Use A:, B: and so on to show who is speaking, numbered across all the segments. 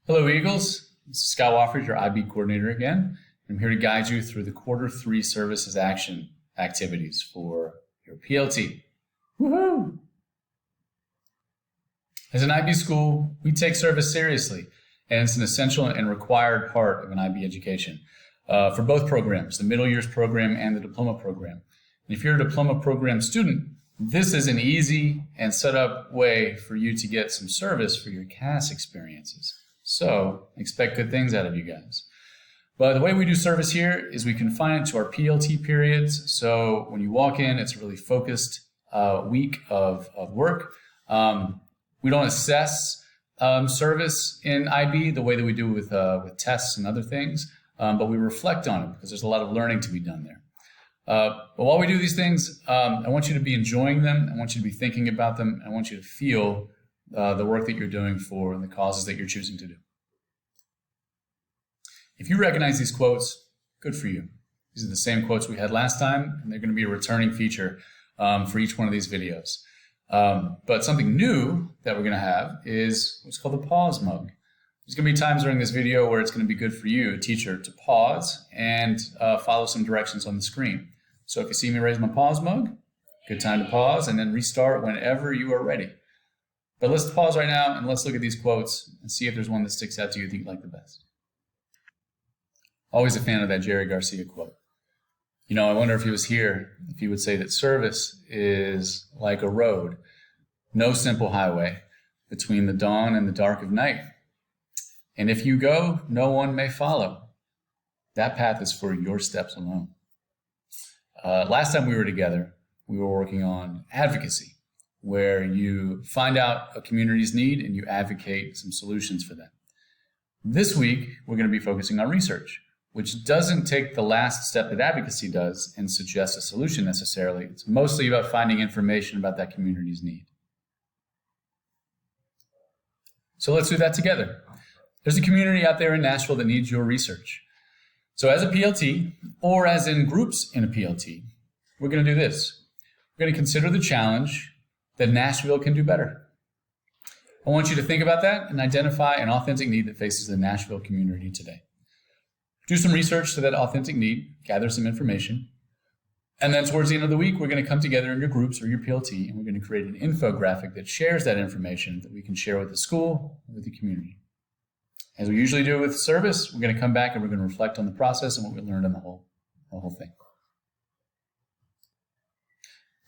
A: Hello, Eagles. This is Scott Wofford, your IB coordinator again. I'm here to guide you through the Q3 services action activities for your PLT. Woohoo! As an IB school, we take service seriously, and it's an essential and required part of an IB education for both programs, the middle years program and the diploma program. And if you're a diploma program student, this is an easy and set up way for you to get some service for your CAS experiences. So expect good things out of you guys. But the way we do service here is we confine it to our PLT periods. So when you walk in, it's a really focused week of work. We don't assess service in IB the way that we do with tests and other things, but we reflect on it because there's a lot of learning to be done there. But while we do these things, I want you to be enjoying them. I want you to be thinking about them. I want you to feel the work that you're doing for the causes that you're choosing to do. If you recognize these quotes, good for you. These are the same quotes we had last time, and they're going to be a returning feature for each one of these videos. But something new that we're going to have is what's called the pause mug. There's going to be times during this video where it's going to be good for you, a teacher, to pause and follow some directions on the screen. So if you see me raise my pause mug, good time to pause and then restart whenever you are ready. But let's pause right now and let's look at these quotes and see if there's one that sticks out to you that you like the best. Always a fan of that Jerry Garcia quote. You know, I wonder if he was here, if he would say that service is like a road, no simple highway between the dawn and the dark of night. And if you go, no one may follow. That path is for your steps alone. Last time we were together, we were working on advocacy, where you find out a community's need and you advocate some solutions for them. This week, we're going to be focusing on research, which doesn't take the last step that advocacy does and suggest a solution necessarily. It's mostly about finding information about that community's need. So let's do that together. There's a community out there in Nashville that needs your research. So as a PLT, or as in groups in a PLT, we're going to do this. We're going to consider the challenge that Nashville can do better. I want you to think about that and identify an authentic need that faces the Nashville community today. Do some research to that authentic need, gather some information, and then towards the end of the week, we're going to come together in your groups or your PLT, and we're going to create an infographic that shares that information that we can share with the school and with the community. As we usually do with service, we're going to come back and we're going to reflect on the process and what we learned on the whole thing.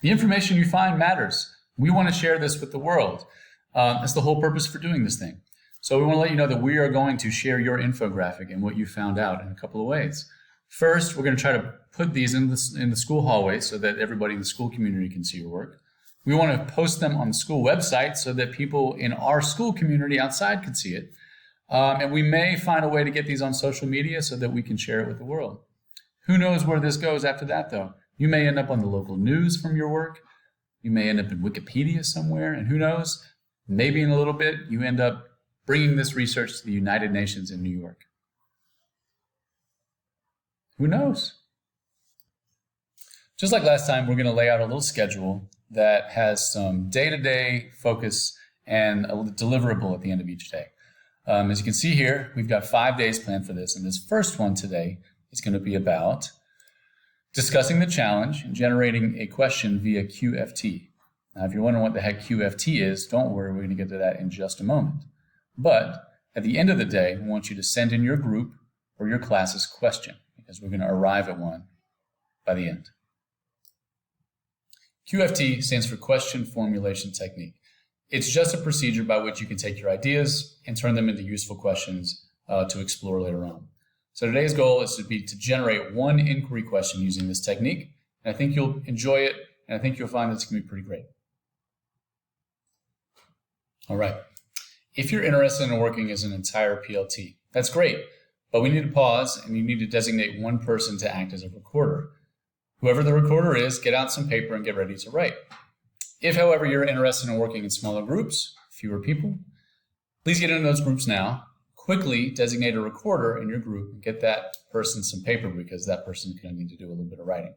A: The information you find matters. We want to share this with the world. That's the whole purpose for doing this thing. So we want to let you know that we are going to share your infographic and what you found out in a couple of ways. First, we're going to try to put these in the school hallway so that everybody in the school community can see your work. We want to post them on the school website so that people in our school community outside can see it. And we may find a way to get these on social media so that we can share it with the world. Who knows where this goes after that, though? You may end up on the local news from your work. You may end up in Wikipedia somewhere. And who knows? Maybe in a little bit, you end up bringing this research to the United Nations in New York. Who knows? Just like last time, we're going to lay out a little schedule that has some day-to-day focus and a deliverable at the end of each day. As you can see here, we've got 5 days planned for this, and this first one today is going to be about discussing the challenge and generating a question via QFT. Now, if you're wondering what the heck QFT is, don't worry, we're going to get to that in just a moment. But at the end of the day, we want you to send in your group or your class's question, because we're going to arrive at one by the end. QFT stands for Question Formulation Technique. It's just a procedure by which you can take your ideas and turn them into useful questions to explore later on. So today's goal is to generate one inquiry question using this technique. And I think you'll enjoy it, and I think you'll find that it's going to be pretty great. All right. If you're interested in working as an entire PLT, that's great, but we need to pause and you need to designate one person to act as a recorder. Whoever the recorder is, get out some paper and get ready to write. If, however, you're interested in working in smaller groups, fewer people, please get into those groups now. Quickly designate a recorder in your group and get that person some paper because that person is going to need to do a little bit of writing.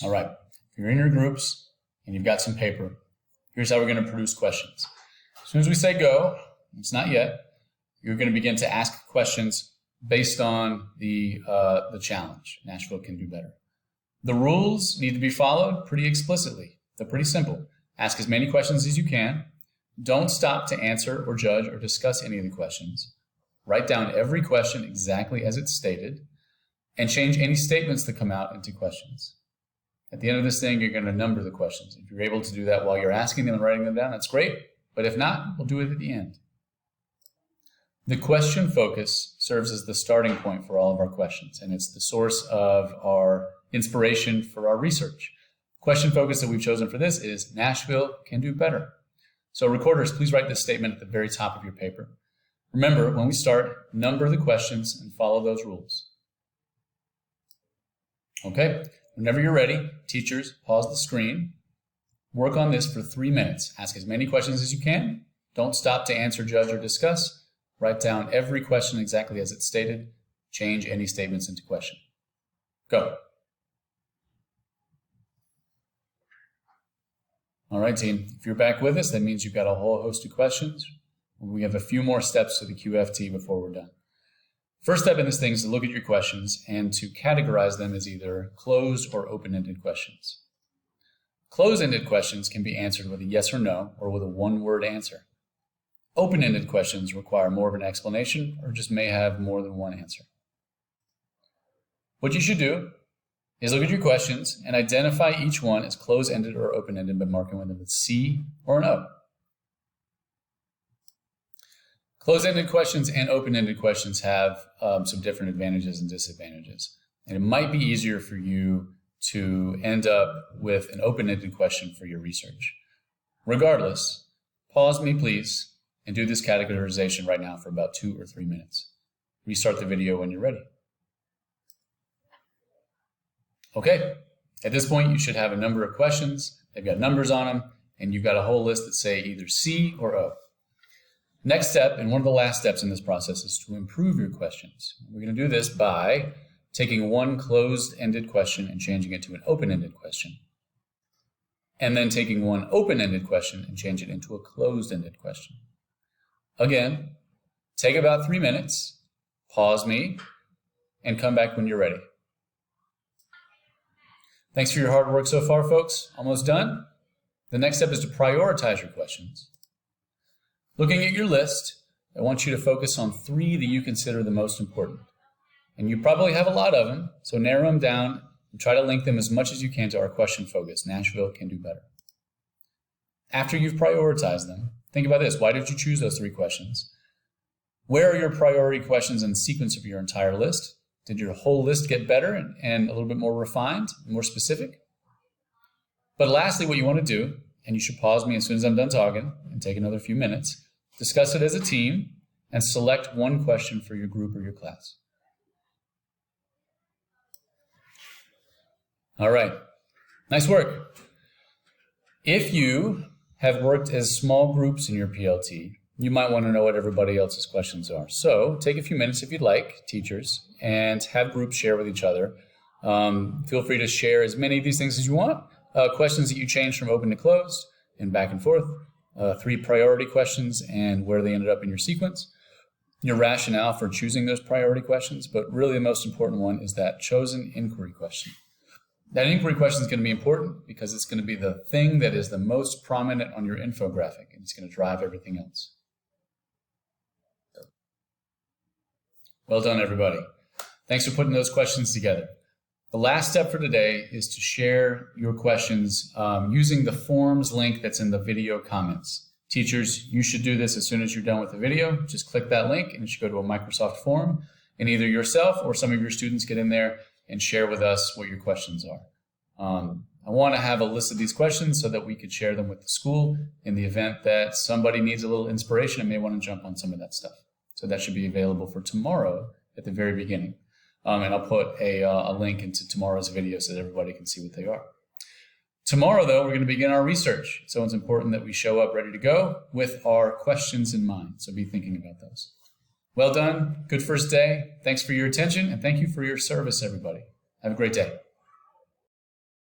A: All right, if you're in your groups, and you've got some paper, here's how we're going to produce questions. As soon as we say go, it's not yet, you're going to begin to ask questions based on the challenge. Nashville can do better. The rules need to be followed pretty explicitly. They're pretty simple. Ask as many questions as you can. Don't stop to answer or judge or discuss any of the questions. Write down every question exactly as it's stated, and change any statements that come out into questions. At the end of this thing, you're going to number the questions. If you're able to do that while you're asking them and writing them down, that's great. But if not, we'll do it at the end. The question focus serves as the starting point for all of our questions, and it's the source of our inspiration for our research. Question focus that we've chosen for this is Nashville can do better. So recorders, please write this statement at the very top of your paper. Remember, when we start, number the questions and follow those rules. Okay, whenever you're ready, teachers, pause the screen. Work on this for 3 minutes. Ask as many questions as you can. Don't stop to answer, judge, or discuss. Write down every question exactly as it's stated. Change any statements into question. Go. All right, team. If you're back with us, that means you've got a whole host of questions. We have a few more steps to the QFT before we're done. First step in this thing is to look at your questions and to categorize them as either closed or open-ended questions. Closed-ended questions can be answered with a yes or no or with a one-word answer. Open-ended questions require more of an explanation or just may have more than one answer. What you should do is look at your questions and identify each one as closed-ended or open-ended by marking them with C or an O. Closed-ended questions and open-ended questions have some different advantages and disadvantages. And it might be easier for you to end up with an open-ended question for your research. Regardless, pause me, please, and do this categorization right now for about 2 or 3 minutes. Restart the video when you're ready. Okay, at this point, you should have a number of questions. They've got numbers on them, and you've got a whole list that say either C or O. Next step, and one of the last steps in this process, is to improve your questions. We're going to do this by taking one closed-ended question and changing it to an open-ended question. And then taking one open-ended question and change it into a closed-ended question. Again, take about 3 minutes, pause me, and come back when you're ready. Thanks for your hard work so far, folks. Almost done. The next step is to prioritize your questions. Looking at your list, I want you to focus on 3 that you consider the most important. And you probably have a lot of them, so narrow them down and try to link them as much as you can to our question focus. Nashville can do better. After you've prioritized them, think about this. Why did you choose those 3 questions? Where are your priority questions in the sequence of your entire list? Did your whole list get better and a little bit more refined, more specific? But lastly, what you want to do, and you should pause me as soon as I'm done talking and take another few minutes, discuss it as a team and select one question for your group or your class. All right, nice work. If you have worked as small groups in your PLT, you might want to know what everybody else's questions are. So take a few minutes if you'd like, teachers, and have groups share with each other. Feel free to share as many of these things as you want. Questions that you changed from open to closed and back and forth. 3 priority questions and where they ended up in your sequence. Your rationale for choosing those priority questions, but really the most important one is that chosen inquiry question. That inquiry question is going to be important because it's going to be the thing that is the most prominent on your infographic, and it's going to drive everything else. Well done, everybody. Thanks for putting those questions together. The last step for today is to share your questions using the forms link that's in the video comments. Teachers, you should do this as soon as you're done with the video. Just click that link and it should go to a Microsoft form, and either yourself or some of your students get in there and share with us what your questions are. I want to have a list of these questions so that we could share them with the school in the event that somebody needs a little inspiration and may want to jump on some of that stuff. So that should be available for tomorrow at the very beginning. And I'll put a link into tomorrow's video so that everybody can see what they are. Tomorrow, though, we're going to begin our research. So it's important that we show up ready to go with our questions in mind. So be thinking about those. Well done. Good first day. Thanks for your attention, and thank you for your service, everybody. Have a great day.